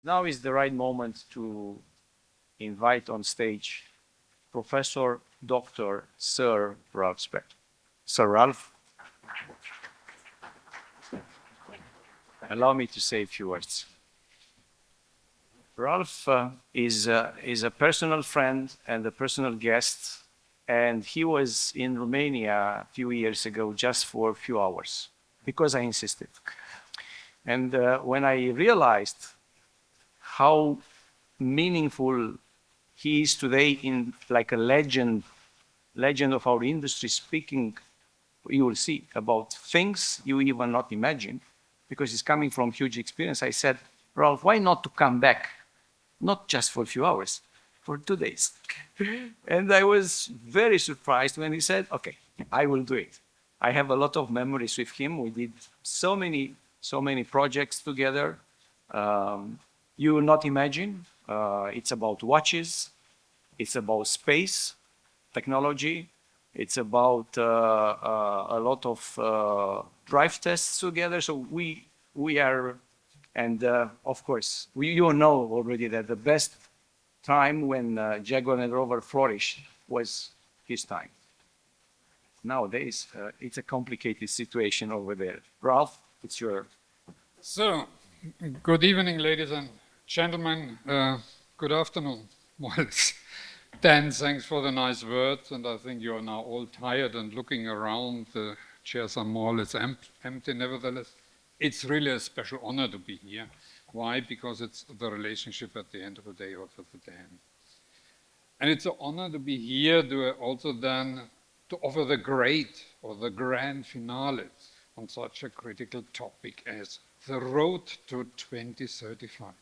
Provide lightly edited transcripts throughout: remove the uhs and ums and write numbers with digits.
Now is the right moment to invite on stage Professor Dr. Sir Ralf Speth. Sir Ralf, allow me to say a few words. Ralf is a personal friend and a personal guest, and he was in Romania a few years ago just for a few hours because I insisted. And when I realized how meaningful he is today, in like a legend of our industry, speaking, you will see, about things you even not imagine, because he's coming from huge experience. I said, Ralf, why not to come back, not just for a few hours, for 2 days? And I was very surprised when he said, okay, I will do it. I have a lot of memories with him. We did so many projects together. You will not imagine. It's about watches. It's about space technology. It's about a lot of drive tests together. So we are, and of course, you know already that the best time when Jaguar Land Rover flourished was his time. Nowadays, it's a complicated situation over there. Ralf, it's your. So, good evening, ladies and gentlemen. Good afternoon, Miles. Dan, thanks for the nice words, and I think you are now all tired and looking around. The chairs are more or less empty. Nevertheless, it's really a special honor to be here. Why? Because it's the relationship at the end of the day of the Dan. And it's an honor to be here to also then to offer the great or the grand finale on such a critical topic as the road to 2035.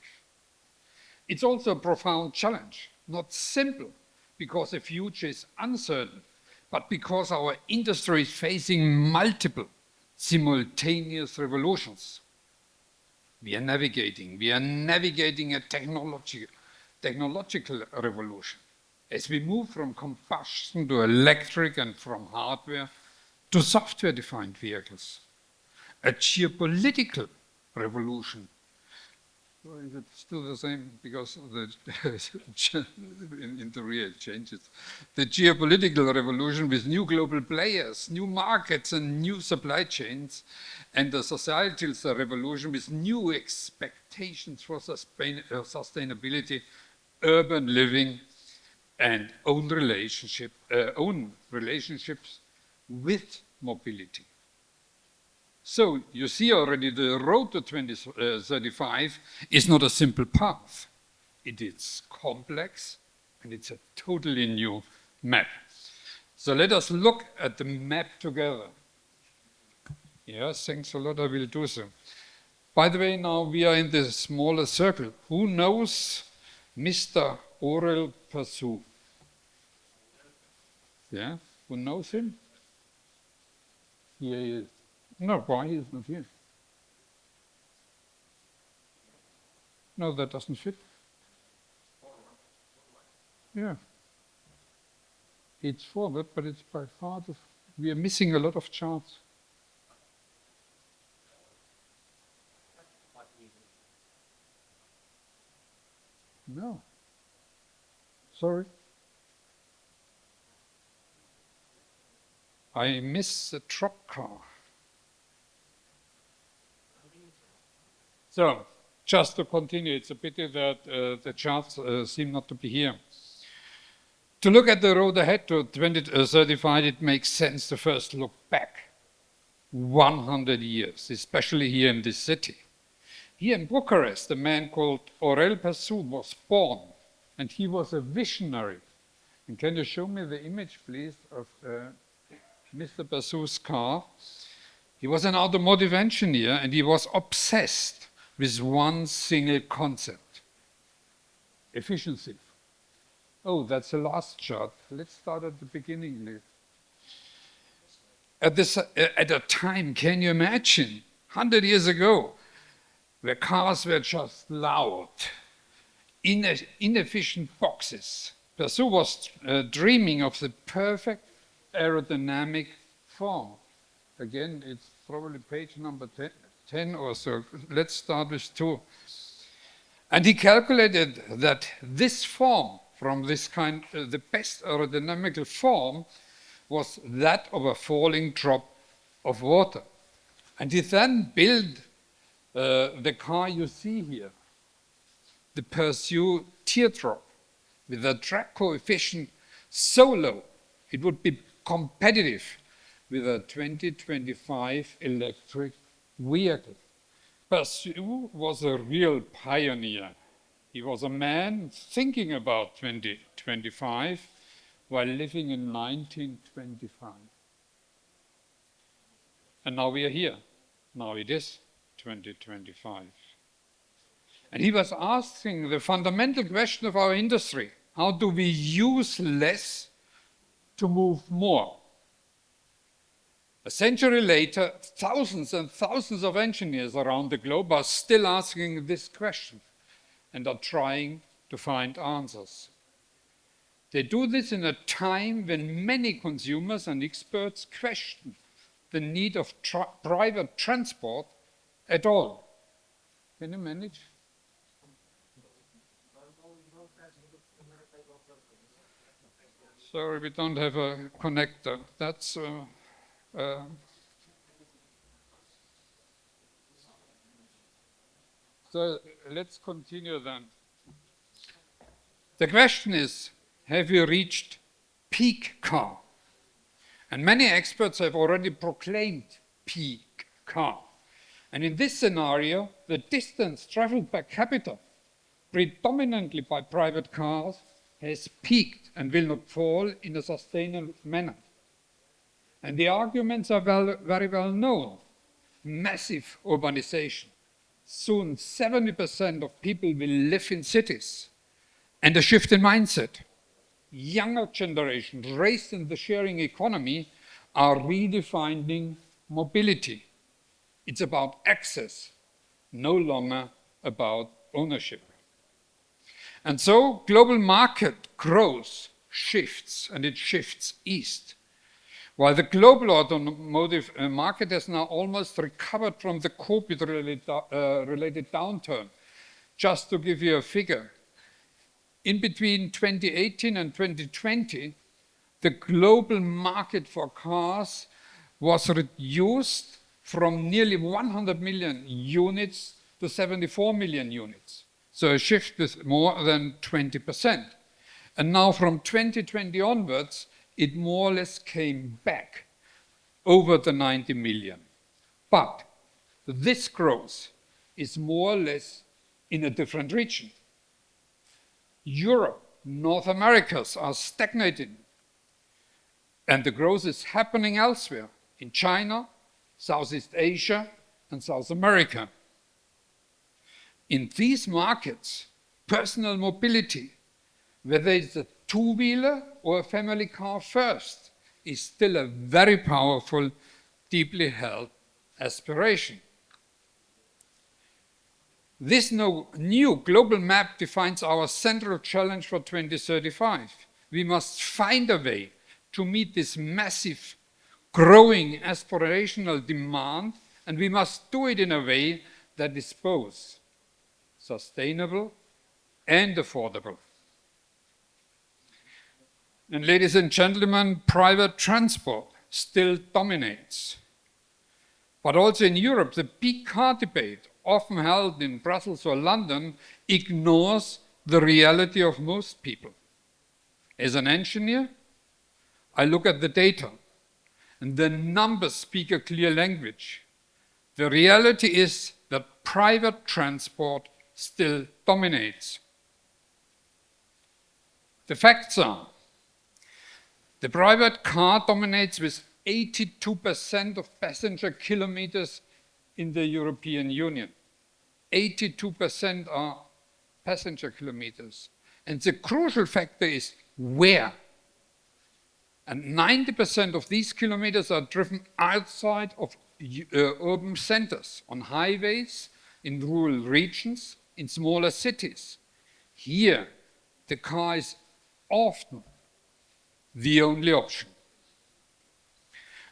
It's also a profound challenge, not simple, because the future is uncertain, but because our industry is facing multiple simultaneous revolutions. We are navigating a technological revolution as we move from combustion to electric and from hardware to software-defined vehicles. A geopolitical revolution. Or is it still the same? Because in the real changes. The geopolitical revolution with new global players, new markets and new supply chains, and the societal revolution with new expectations for sustainability, urban living, and own relationships with mobility. So you see already the road to 2035 is not a simple path. It is complex and it's a totally new map. So let us look at the map together. Yes, thanks a lot, I will do so. By the way, now we are in the smaller circle. Who knows Mr. 𝐿𝐼𝐵 𝑑𝐚𝐴𝐺𝑟? Yeah, who knows him? Here he is. No, why he is not here? No, that doesn't fit. Yeah. It's forward, but it's by far we are missing a lot of charts. No. Sorry. I miss the truck car. So, just to continue, it's a pity that the charts seem not to be here. To look at the road ahead to 2035, it makes sense to first look back 100 years, especially here in this city. Here in Bucharest, a man called 𝐿𝐼𝐵 𝑑𝐚𝐴𝐺𝑟 was born, and he was a visionary. And can you show me the image, please, of Mr. 𝐵𝐴𝐺𝑟's car? He was an automotive engineer, and he was obsessed with one single concept: efficiency. Oh, that's the last chart. Let's start at the beginning, please. At a time, can you imagine, 100 years ago, where cars were just loud, inefficient boxes, 𝐵𝐴𝐺𝑟 was dreaming of the perfect aerodynamic form. Again, it's probably page number 10 or so. Let's start with 2. And he calculated that this form, from this kind, the best aerodynamical form, was that of a falling drop of water. And he then built the car you see here, the Pursuit teardrop, with a drag coefficient so low it would be competitive with a 2025 electric vehicle. Pursuit was a real pioneer. He was a man thinking about 2025 while living in 1925. And now we are here. Now it is 2025. And he was asking the fundamental question of our industry: how do we use less to move more? A century later, thousands and thousands of engineers around the globe are still asking this question and are trying to find answers. They do this in a time when many consumers and experts question the need of private transport at all. Can you manage? Sorry, we don't have a connector. That's so let's continue then. The question is, have you reached peak car? And many experts have already proclaimed peak car. And in this scenario, the distance traveled per capita, predominantly by private cars, has peaked and will not fall in a sustainable manner. And the arguments are very well known. Massive urbanization. Soon 70% of people will live in cities. And a shift in mindset. Younger generations raised in the sharing economy are redefining mobility. It's about access, no longer about ownership. And so global market grows, shifts, and it shifts east. While the global automotive market has now almost recovered from the COVID-related downturn. Just to give you a figure, in between 2018 and 2020, the global market for cars was reduced from nearly 100 million units to 74 million units. So a shift with more than 20%. And now from 2020 onwards, it more or less came back over the 90 million. But this growth is more or less in a different region. Europe, North Americas are stagnating. And the growth is happening elsewhere, in China, Southeast Asia, and South America. In these markets, personal mobility, whether it's a two-wheeler or a family car first, is still a very powerful, deeply held aspiration. This new global map defines our central challenge for 2035. We must find a way to meet this massive, growing aspirational demand, and we must do it in a way that is both sustainable and affordable. And ladies and gentlemen, private transport still dominates. But also in Europe, the big car debate, often held in Brussels or London, ignores the reality of most people. As an engineer, I look at the data, and the numbers speak a clear language. The reality is that private transport still dominates. The facts are, the private car dominates with 82% of passenger kilometers in the European Union. 82% are passenger kilometers. And the crucial factor is where. And 90% of these kilometers are driven outside of urban centers, on highways, in rural regions, in smaller cities. Here, the car is often the only option.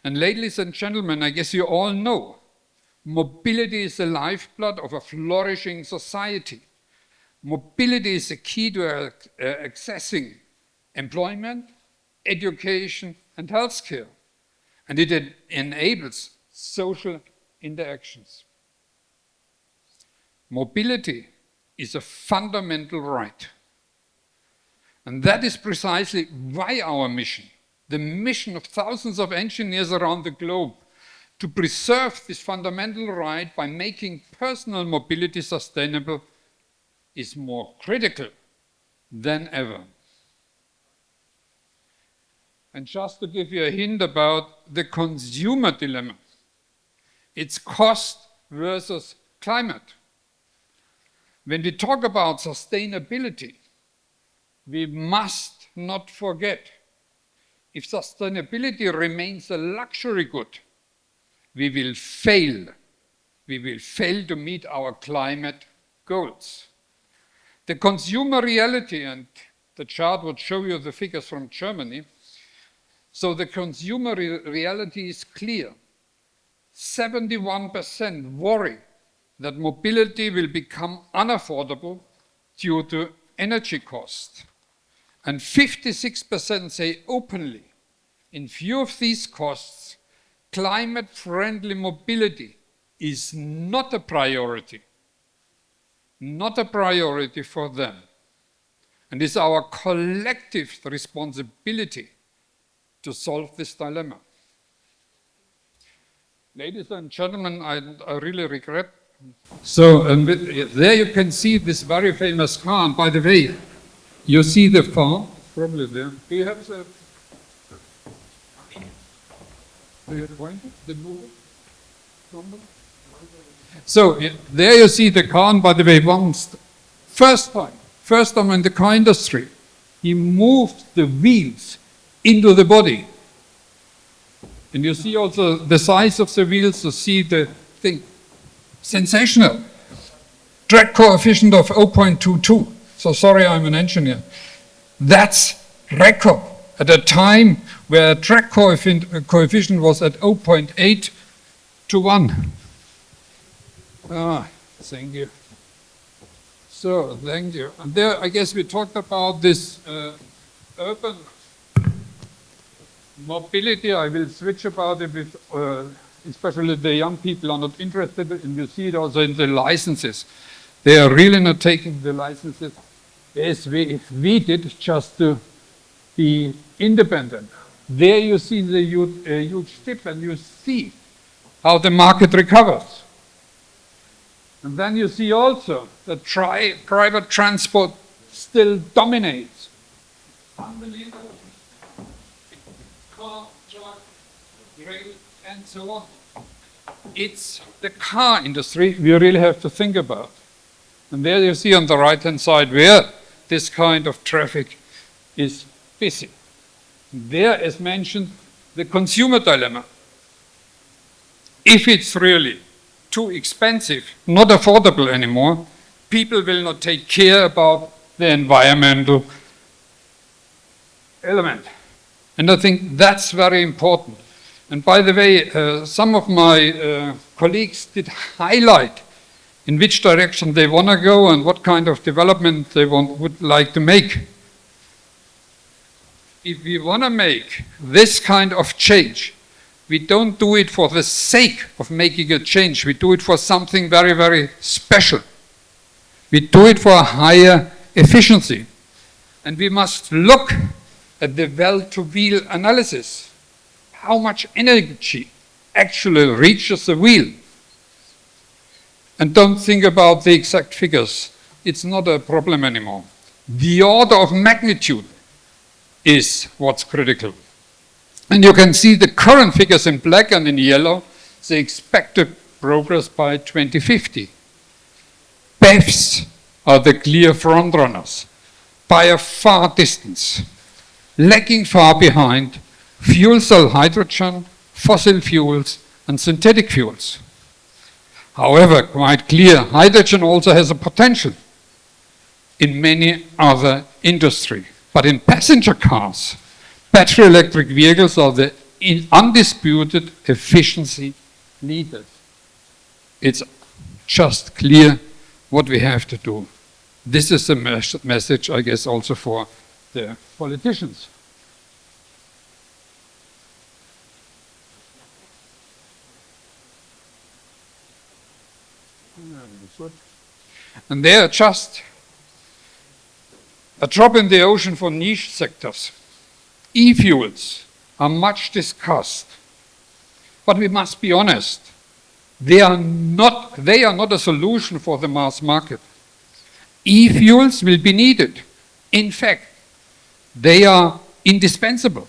And ladies and gentlemen, I guess you all know, mobility is the lifeblood of a flourishing society. Mobility is the key to accessing employment, education, and healthcare. And it enables social interactions. Mobility is a fundamental right. And that is precisely why our mission, the mission of thousands of engineers around the globe, to preserve this fundamental right by making personal mobility sustainable, is more critical than ever. And just to give you a hint about the consumer dilemma, it's cost versus climate. When we talk about sustainability, we must not forget, if sustainability remains a luxury good, we will fail. We will fail to meet our climate goals. The consumer reality, and the chart would show you the figures from Germany, so the consumer reality is clear. 71% worry that mobility will become unaffordable due to energy cost. And 56% say openly, in view of these costs, climate-friendly mobility is not a priority for them. And it's our collective responsibility to solve this dilemma. Ladies and gentlemen, I really regret. So there you can see this very famous car. And by the way, you see the farm, probably there. Do you have the number? So there you see the car. And by the way, first time in the car industry, he moved the wheels into the body. And you see also the size of the wheels, you see the thing. Sensational. Drag coefficient of 0.22. So sorry, I'm an engineer. That's record at a time where drag coefficient was at 0.8 to 1. Thank you. So, thank you. And there, I guess we talked about this urban mobility. I will switch about it with, especially the young people are not interested, and you see it also in the licenses. They are really not taking the licenses as we did, just to be independent. There you see the huge dip, and you see how the market recovers. And then you see also that private transport still dominates. Unbelievable. Car, truck, rail, and so on. It's the car industry we really have to think about. And there you see on the right-hand side where this kind of traffic is busy. There, as mentioned, the consumer dilemma. If it's really too expensive, not affordable anymore, people will not take care about the environmental element. And I think that's very important. And by the way, some of my colleagues did highlight in which direction they want to go and what kind of development they would like to make. If we want to make this kind of change, we don't do it for the sake of making a change. We do it for something very, very special. We do it for a higher efficiency. And we must look at the well-to-wheel analysis. How much energy actually reaches the wheel? And don't think about the exact figures. It's not a problem anymore. The order of magnitude is what's critical. And you can see the current figures in black and in yellow, the expected progress by 2050. BEVs are the clear frontrunners by a far distance. Lagging far behind, fuel cell hydrogen, fossil fuels, and synthetic fuels. However, quite clear, hydrogen also has a potential in many other industries. But in passenger cars, battery electric vehicles are the undisputed efficiency leaders. It's just clear what we have to do. This is a message, I guess, also for the politicians. And they are just a drop in the ocean for niche sectors. E-fuels are much discussed, but we must be honest. They are not a solution for the mass market. E-fuels will be needed. In fact, they are indispensable,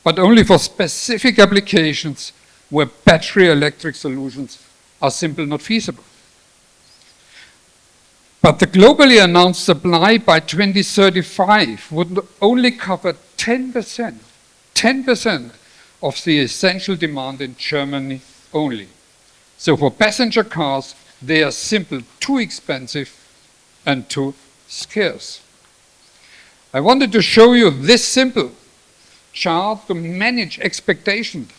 but only for specific applications where battery electric solutions are simply not feasible. But the globally announced supply by 2035 would only cover 10% of the essential demand in Germany only. So for passenger cars, they are simply too expensive and too scarce. I wanted to show you this simple chart to manage expectations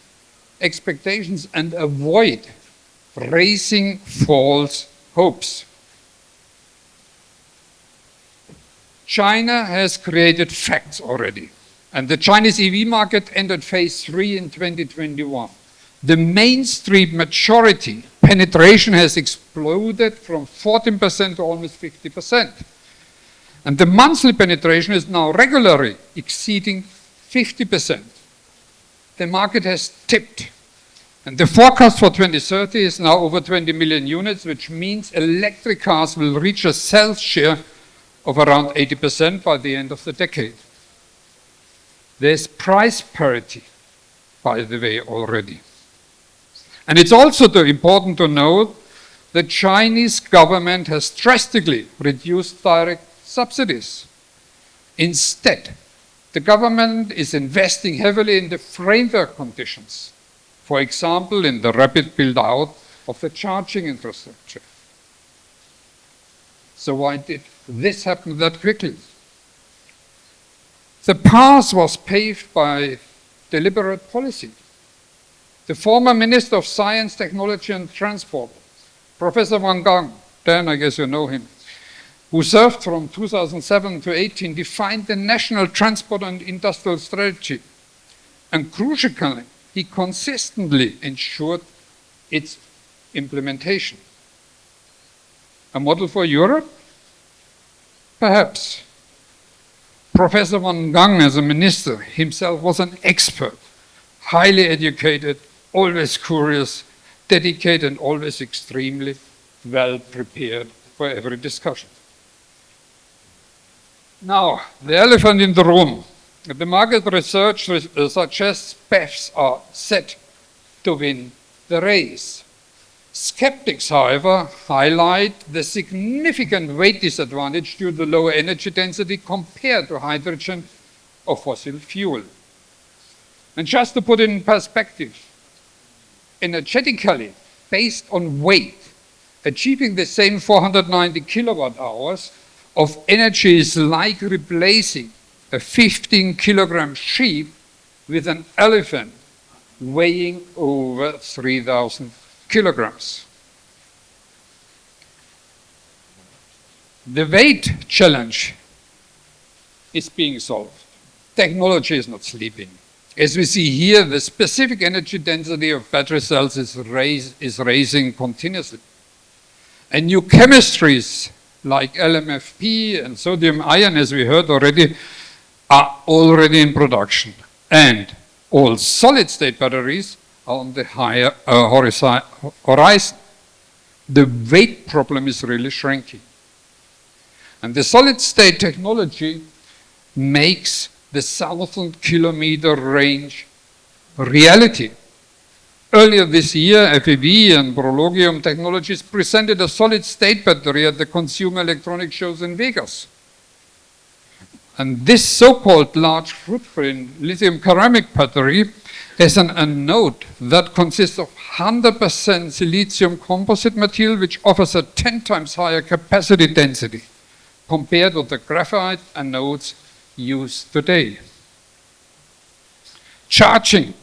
and avoid raising false hopes. China has created facts already, and the Chinese EV market entered phase 3 in 2021. The mainstream majority penetration has exploded from 14% to almost 50%. And the monthly penetration is now regularly exceeding 50%. The market has tipped. And the forecast for 2030 is now over 20 million units, which means electric cars will reach a sales share of around 80% by the end of the decade. There's price parity, by the way, already. And it's also important to note the Chinese government has drastically reduced direct subsidies. Instead, the government is investing heavily in the framework conditions, for example, in the rapid build-out of the charging infrastructure. So why did this happen that quickly? The path was paved by deliberate policy. The former Minister of Science, Technology and Transport, Professor Wang Gang, Dan, I guess you know him, who served from 2007 to 2018, defined the national transport and industrial strategy. And crucially, he consistently ensured its implementation. A model for Europe? Perhaps. Professor Wang Gang, as a minister, himself was an expert, highly educated, always curious, dedicated, and always extremely well prepared for every discussion. Now, the elephant in the room. The market research suggests BEVs are set to win the race. Skeptics, however, highlight the significant weight disadvantage due to lower energy density compared to hydrogen or fossil fuel. And just to put it in perspective, energetically, based on weight, achieving the same 490 kilowatt hours of energy is like replacing a 15-kilogram sheep with an elephant weighing over 3,000 kilograms. The weight challenge is being solved. Technology is not sleeping. As we see here, the specific energy density of battery cells is raising continuously. And new chemistries like LMFP and sodium-ion, as we heard already, are already in production. And all solid-state batteries are on the higher horizon. The weight problem is really shrinking. And the solid-state technology makes the 1,000-kilometer range reality. Earlier this year, FEV and Prologium Technologies presented a solid-state battery at the Consumer Electronics shows in Vegas. And this so-called large footprint lithium ceramic battery has an anode that consists of 100% silicium composite material, which offers a 10 times higher capacity density compared with the graphite anodes used today. Charging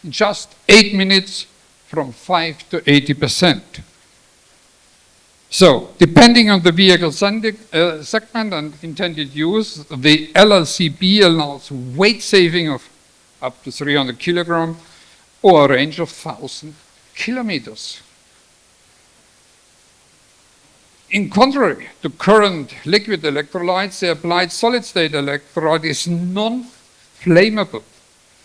in just 8 minutes from 5 to 80%. So, depending on the vehicle segment and intended use, the LLCB allows weight saving of up to 300 kilograms or a range of 1,000 kilometers. In contrary to current liquid electrolytes, the applied solid-state electrolyte is non-flammable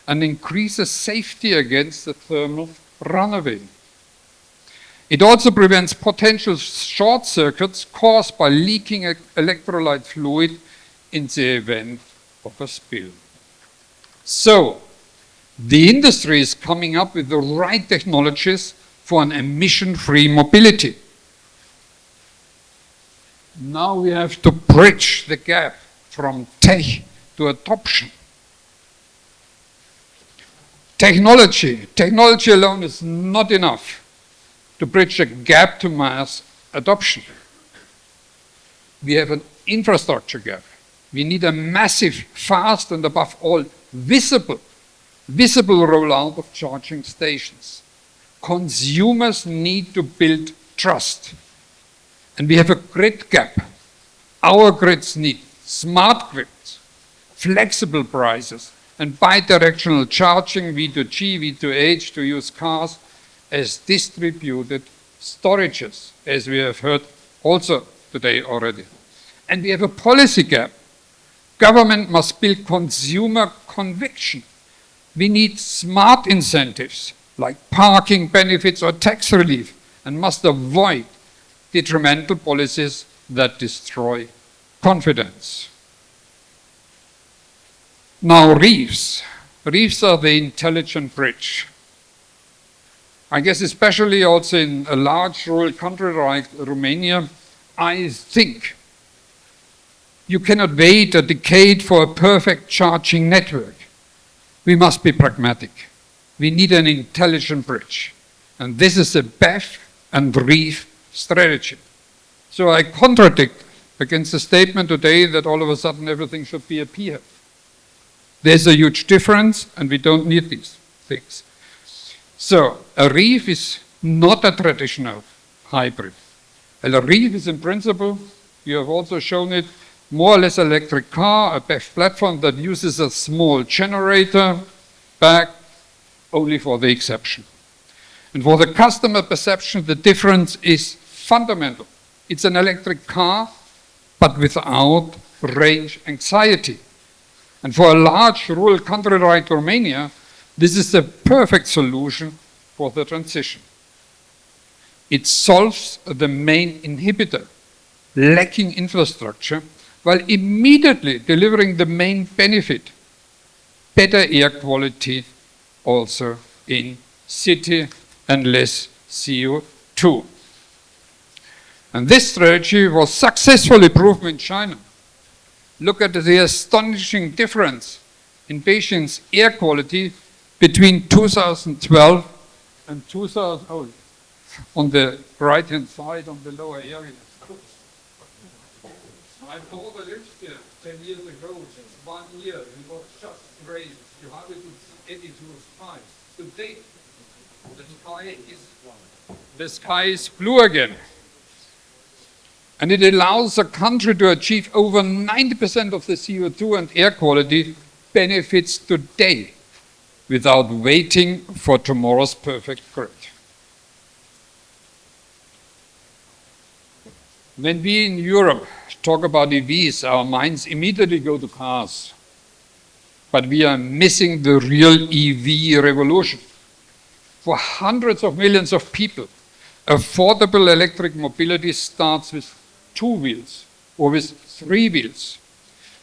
and increases safety against the thermal runaway. It also prevents potential short circuits caused by leaking electrolyte fluid in the event of a spill. So, the industry is coming up with the right technologies for an emission-free mobility. Now we have to bridge the gap from tech to adoption. Technology alone is not enough to bridge the gap to mass adoption. We have an infrastructure gap. We need a massive, fast, and above all, visible rollout of charging stations. Consumers need to build trust. And we have a grid gap. Our grids need smart grids, flexible prices, and bidirectional charging, V2G, V2H, to use cars as distributed storages, as we have heard also today already. And we have a policy gap. Government must build consumer conviction. We need smart incentives, like parking benefits or tax relief, and must avoid detrimental policies that destroy confidence. Now, reefs. Reefs are the intelligent bridge. I guess especially also in a large rural country like Romania, I think you cannot wait a decade for a perfect charging network. We must be pragmatic. We need an intelligent bridge. And this is a BEV and reef strategy. So I contradict against the statement today that all of a sudden everything should be a PHEV. There's a huge difference, and we don't need these things. So a reef is not a traditional hybrid. A reef is in principle, you have also shown it, more or less electric car, a BEV platform that uses a small generator back only for the exception. And for the customer perception, the difference is fundamental. It's an electric car, but without range anxiety. And for a large rural country like Romania, this is the perfect solution for the transition. It solves the main inhibitor, lacking infrastructure, while immediately delivering the main benefit, better air quality also in city and less CO2. And this strategy was successfully proven in China. Look at the astonishing difference in Beijing's air quality between 2012 and 2000, on the right-hand side, on the lower area. My father lived here 10 years ago, just 1 year. It was just great. You have it in 82 skies. Today, the sky is blue again. And it allows a country to achieve over 90% of the CO2 and air quality benefits today without waiting for tomorrow's perfect grid. When we in Europe talk about EVs, our minds immediately go to cars. But we are missing the real EV revolution. For hundreds of millions of people, affordable electric mobility starts with 2 wheels or with 3 wheels.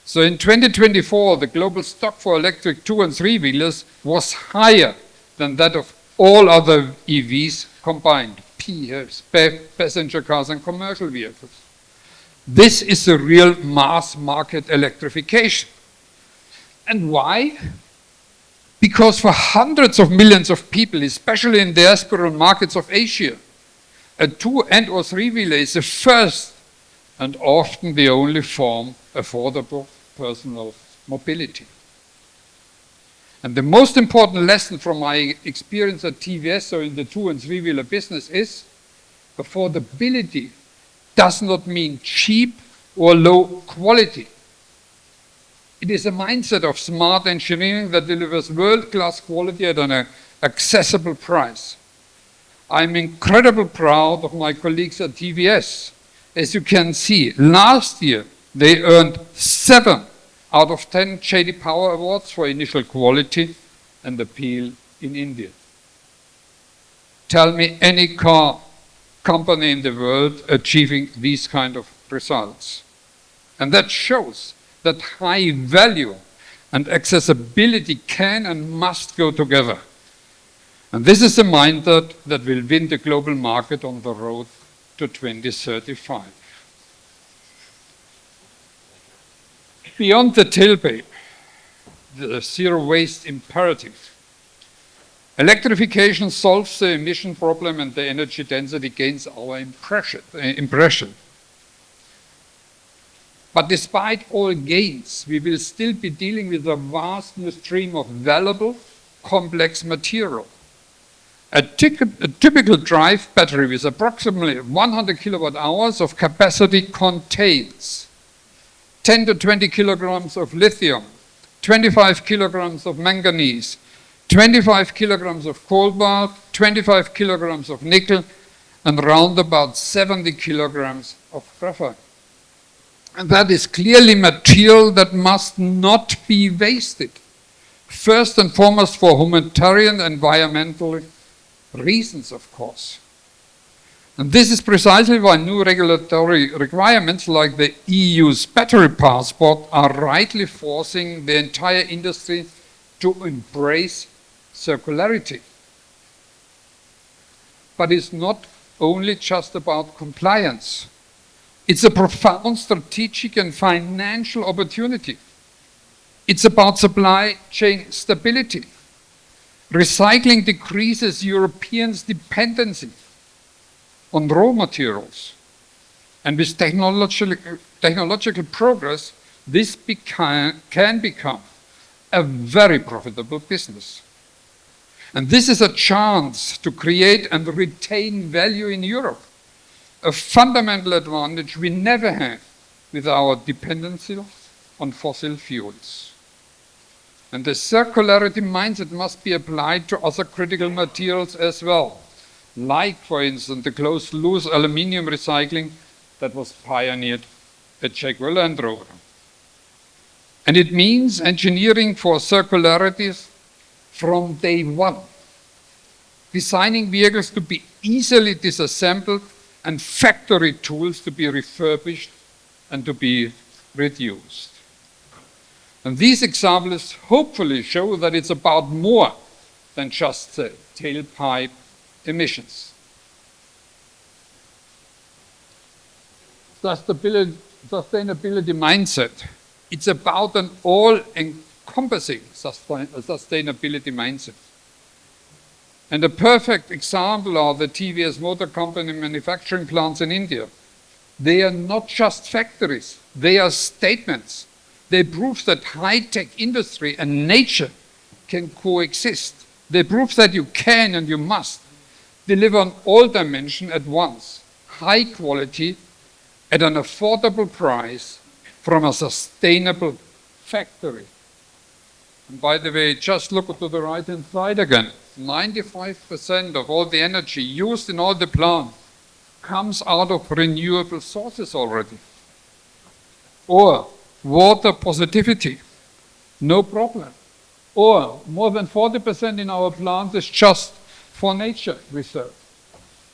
So in 2024, the global stock for electric 2 and 3 wheelers was higher than that of all other EVs combined, PHEVs, passenger cars and commercial vehicles. This is the real mass market electrification. And why? Because for hundreds of millions of people, especially in the diasporan markets of Asia, a 2 and or 3 wheeler is the first and often the only form of affordable personal mobility. And the most important lesson from my experience at TVS, or in the 2 and 3 wheeler business, is affordability does not mean cheap or low quality. It is a mindset of smart engineering that delivers world-class quality at an accessible price. I'm incredibly proud of my colleagues at TVS. As you can see, last year they earned 7 out of 10 J.D. Power Awards for initial quality and appeal in India. Tell me any car company in the world achieving these kind of results. And that shows that high value and accessibility can and must go together. And this is the mindset that will win the global market on the road to 2035. Beyond the tailpipe, the zero waste imperative, electrification solves the emission problem and the energy density gains our impression. But despite all gains, we will still be dealing with a vast new stream of valuable, complex material. A typical drive battery with approximately 100 kilowatt hours of capacity contains 10 to 20 kilograms of lithium, 25 kilograms of manganese, 25 kilograms of cobalt, 25 kilograms of nickel, and around about 70 kilograms of graphite. And that is clearly material that must not be wasted. First and foremost for humanitarian and environmental reasons, of course. And this is precisely why new regulatory requirements like the EU's battery passport are rightly forcing the entire industry to embrace circularity. But it's not only just about compliance. It's a profound strategic and financial opportunity. It's about supply chain stability. Recycling decreases Europeans' dependency on raw materials. And with technological progress, this can become a very profitable business. And this is a chance to create and retain value in Europe, a fundamental advantage we never had with our dependency on fossil fuels. And the circularity mindset must be applied to other critical materials as well, like, for instance, the closed-loop aluminium recycling that was pioneered at Jaguar Land Rover. And it means engineering for circularities from day one, designing vehicles to be easily disassembled and factory tools to be refurbished and to be reduced. And these examples hopefully show that it's about more than just the tailpipe emissions. Sustainability mindset. It's about an all-encompassing sustainability mindset. And a perfect example are the TVS Motor Company manufacturing plants in India. They are not just factories, they are statements. They prove that high-tech industry and nature can coexist. They prove that you can and you must deliver on all dimensions at once, high quality at an affordable price from a sustainable factory. And by the way, just look to the right-hand side again. 95% of all the energy used in all the plants comes out of renewable sources already. Or water positivity, no problem. Or more than 40% in our plants is just for nature reserve.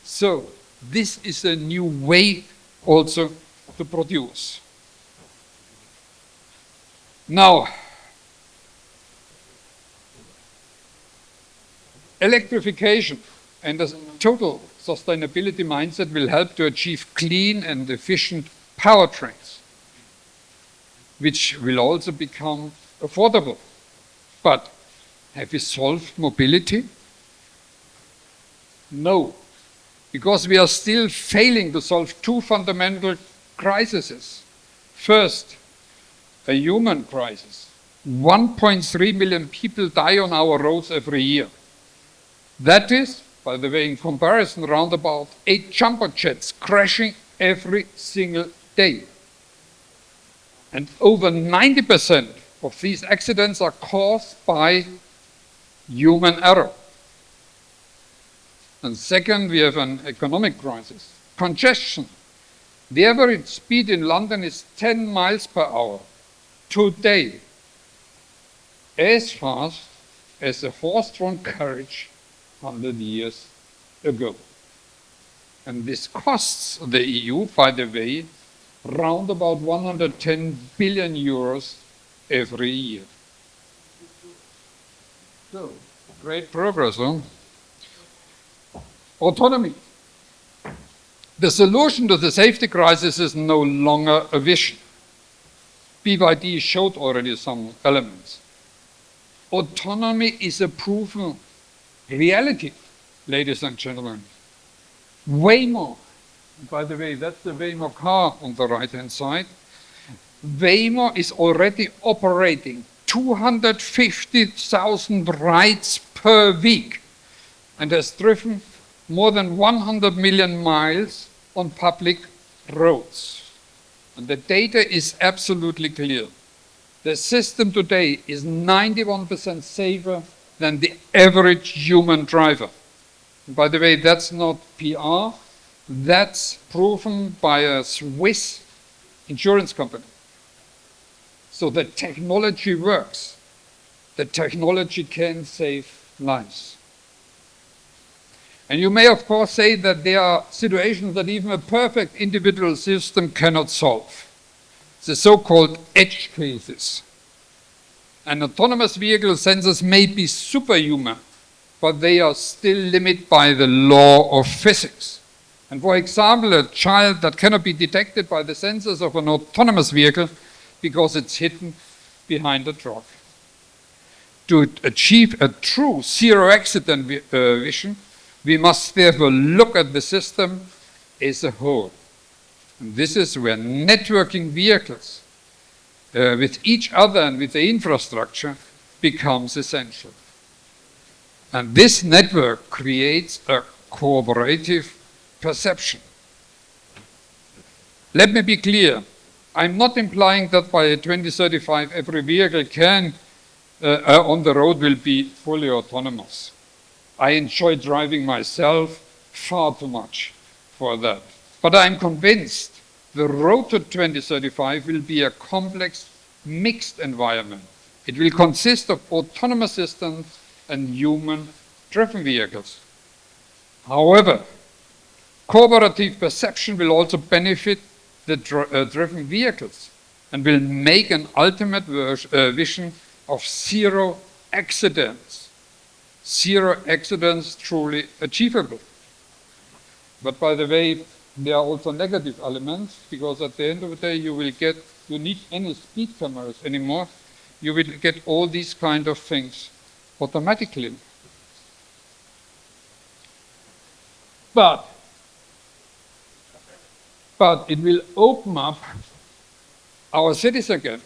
So this is a new way also to produce. Now, electrification and a total sustainability mindset will help to achieve clean and efficient powertrains, which will also become affordable. But have we solved mobility? No, because we are still failing to solve two fundamental crises. First, a human crisis. 1.3 million people die on our roads every year. That is, by the way, in comparison, around about 8 jumbo jets crashing every single day. And over 90% of these accidents are caused by human error. And second, we have an economic crisis. Congestion. The average speed in London is 10 miles per hour today, as fast as a horse-drawn carriage 100 years ago. And this costs the EU, by the way, round about 110 billion euros every year. So, great progress, huh? Autonomy. The solution to the safety crisis is no longer a vision. BYD showed already some elements. Autonomy is a proven reality, ladies and gentlemen. Waymo, by the way, that's the Waymo car on the right-hand side. Waymo is already operating 250,000 rides per week and has driven more than 100 million miles on public roads. And the data is absolutely clear. The system today is 91% safer than the average human driver. And by the way, that's not PR, that's proven by a Swiss insurance company. So the technology works. The technology can save lives. And you may, of course, say that there are situations that even a perfect individual system cannot solve. The so-called edge cases. And autonomous vehicle sensors may be superhuman, but they are still limited by the law of physics. And for example, a child that cannot be detected by the sensors of an autonomous vehicle because it's hidden behind a truck. To achieve a true zero accident vision, we must therefore look at the system as a whole. And this is where networking vehicles with each other and with the infrastructure becomes essential. And this network creates a cooperative perception. Let me be clear. I'm not implying that by 2035 every vehicle on the road will be fully autonomous. I enjoy driving myself far too much for that. But I'm convinced the road to 2035 will be a complex, mixed environment. It will consist of autonomous systems and human-driven vehicles. However, cooperative perception will also benefit the driven vehicles and will make an ultimate vision of zero accidents. Zero accidents truly achievable. But by the way, there are also negative elements, because at the end of the day you need any speed cameras anymore. You will get all these kind of things automatically. But it will open up our cities again.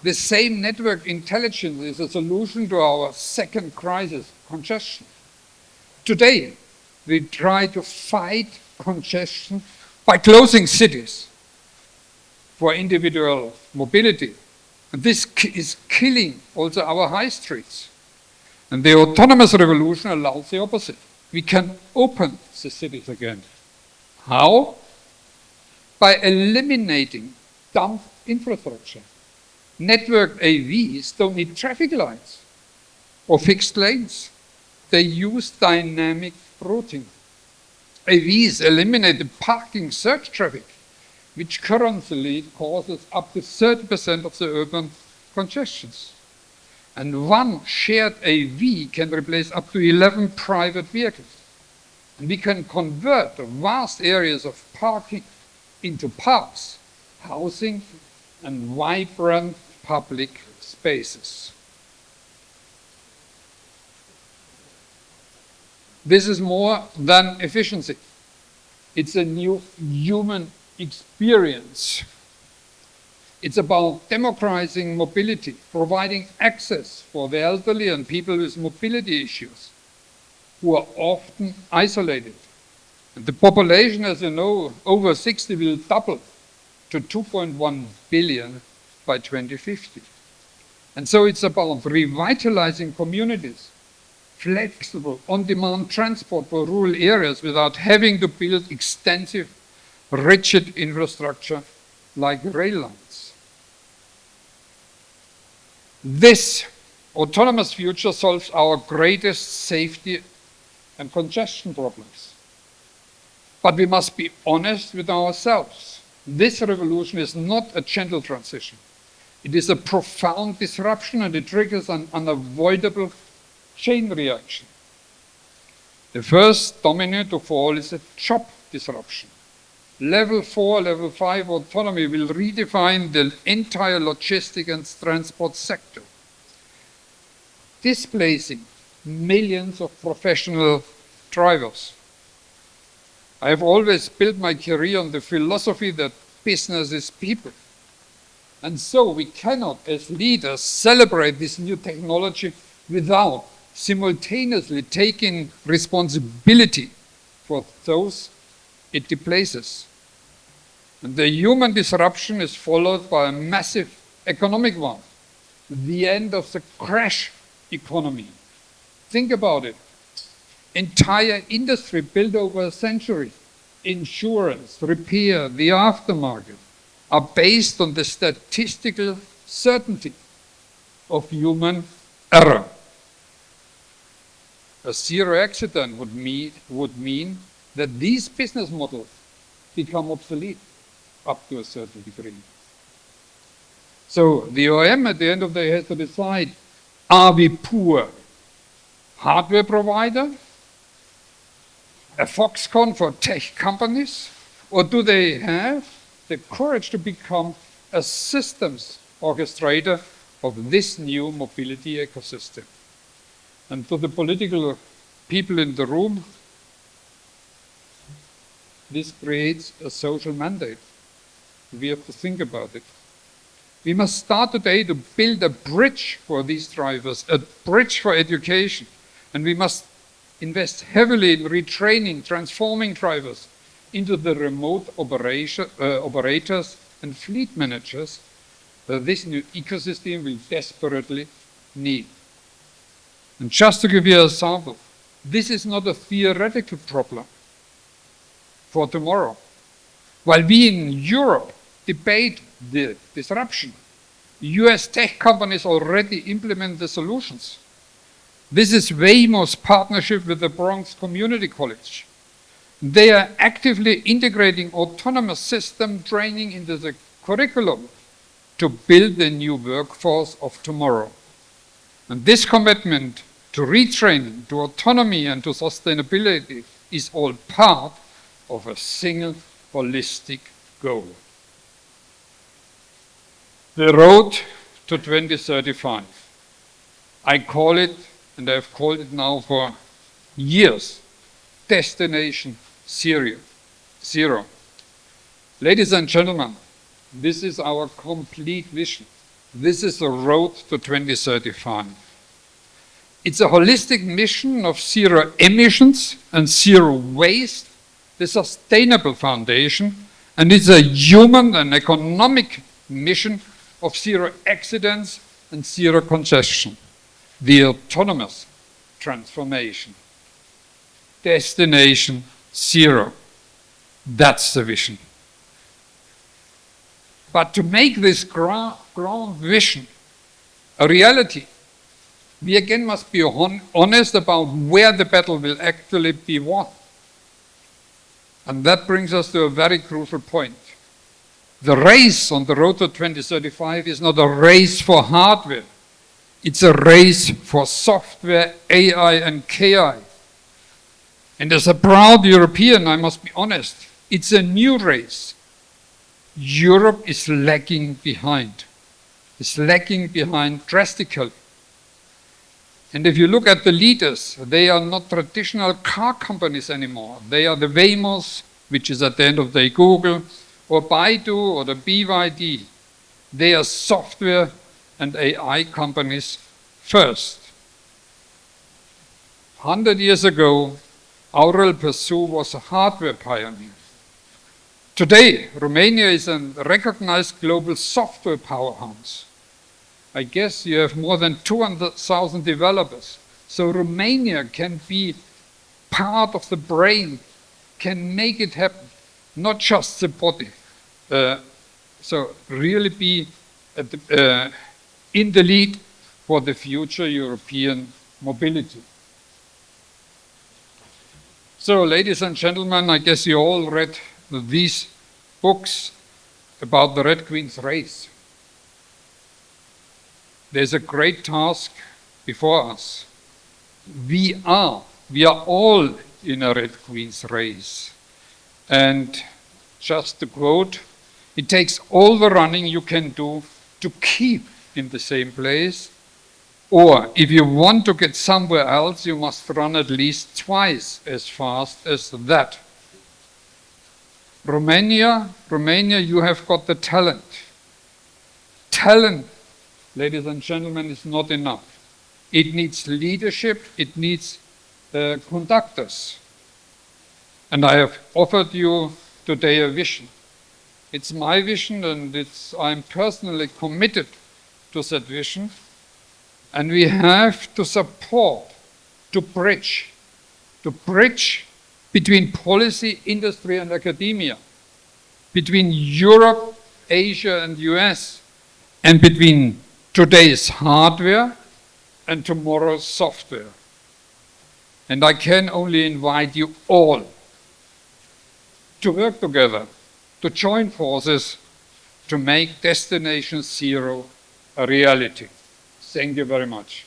The same network intelligence is a solution to our second crisis, congestion. Today, we try to fight congestion by closing cities for individual mobility. And this is killing also our high streets. And the autonomous revolution allows the opposite. We can open the cities again. How? By eliminating dumb infrastructure. Networked AVs don't need traffic lights or fixed lanes. They use dynamic routing. AVs eliminate the parking surge traffic, which currently causes up to 30% of the urban congestions. And one shared AV can replace up to 11 private vehicles. And we can convert the vast areas of parking into parks, housing, and vibrant public spaces. This is more than efficiency. It's a new human experience. It's about democratizing mobility, providing access for the elderly and people with mobility issues who are often isolated. The population, as you know, over 60 will double to 2.1 billion by 2050. And so it's about revitalizing communities, flexible, on-demand transport for rural areas without having to build extensive, rigid infrastructure like rail lines. This autonomous future solves our greatest safety and congestion problems. But we must be honest with ourselves. This revolution is not a gentle transition. It is a profound disruption, and it triggers an unavoidable chain reaction. The first domino to fall is a job disruption. Level 4, level 5 autonomy will redefine the entire logistic and transport sector, displacing millions of professional drivers. I have always built my career on the philosophy that business is people. And so we cannot, as leaders, celebrate this new technology without simultaneously taking responsibility for those it displaces. And the human disruption is followed by a massive economic one, the end of the crash economy. Think about it. Entire industry built over a century, insurance, repair, the aftermarket, are based on the statistical certainty of human error. A zero accident would mean that these business models become obsolete up to a certain degree. So the OEM at the end of the day has to decide, are we poor hardware provider, a Foxconn for tech companies, or do they have the courage to become a systems orchestrator of this new mobility ecosystem? And to the political people in the room, this creates a social mandate. We have to think about it. We must start today to build a bridge for these drivers, a bridge for education, and we must invest heavily in retraining, transforming drivers into the remote operators and fleet managers that this new ecosystem will desperately need. And just to give you an example, this is not a theoretical problem for tomorrow. While we in Europe debate the disruption, US tech companies already implement the solutions. This is Waymo's partnership with the Bronx Community College. They are actively integrating autonomous system training into the curriculum to build the new workforce of tomorrow. And this commitment to retraining, to autonomy, and to sustainability is all part of a single holistic goal. The road to 2035. I call it, and I've called it now for years, Destination Zero. Ladies and gentlemen, this is our complete vision. This is the road to 2035. It's a holistic mission of zero emissions and zero waste, the sustainable foundation, and it's a human and economic mission of zero accidents and zero congestion, the autonomous transformation. Destination Zero. That's the vision. But to make this grand vision a reality, we again must be honest about where the battle will actually be won. And that brings us to a very crucial point. The race on the road to 2035 is not a race for hardware. It's a race for software, AI, and KI. And as a proud European, I must be honest, it's a new race. Europe is lagging behind. It's lagging behind drastically. And if you look at the leaders, they are not traditional car companies anymore. They are the Waymos, which is at the end of the day Google, or Baidu, or the BYD. They are software and AI companies first. 100 years ago, Aurel Persu was a hardware pioneer. Today, Romania is a recognized global software powerhouse. I guess you have more than 200,000 developers. So Romania can be part of the brain, can make it happen, not just the body. So really be in the lead for the future European mobility. So, ladies and gentlemen, I guess you all read these books about the Red Queen's race. There's a great task before us. We are all in a Red Queen's race. And just to quote, it takes all the running you can do to keep in the same place, or if you want to get somewhere else, you must run at least twice as fast as that. Romania, you have got the talent. Talent, ladies and gentlemen, is not enough. It needs leadership, it needs conductors. And I have offered you today a vision. It's my vision, and I'm personally committed to that vision. And we have to support, to bridge between policy, industry, and academia, between Europe, Asia, and US, and between today's hardware and tomorrow's software. And I can only invite you all to work together, to join forces, to make Destination Zero a reality. Thank you very much.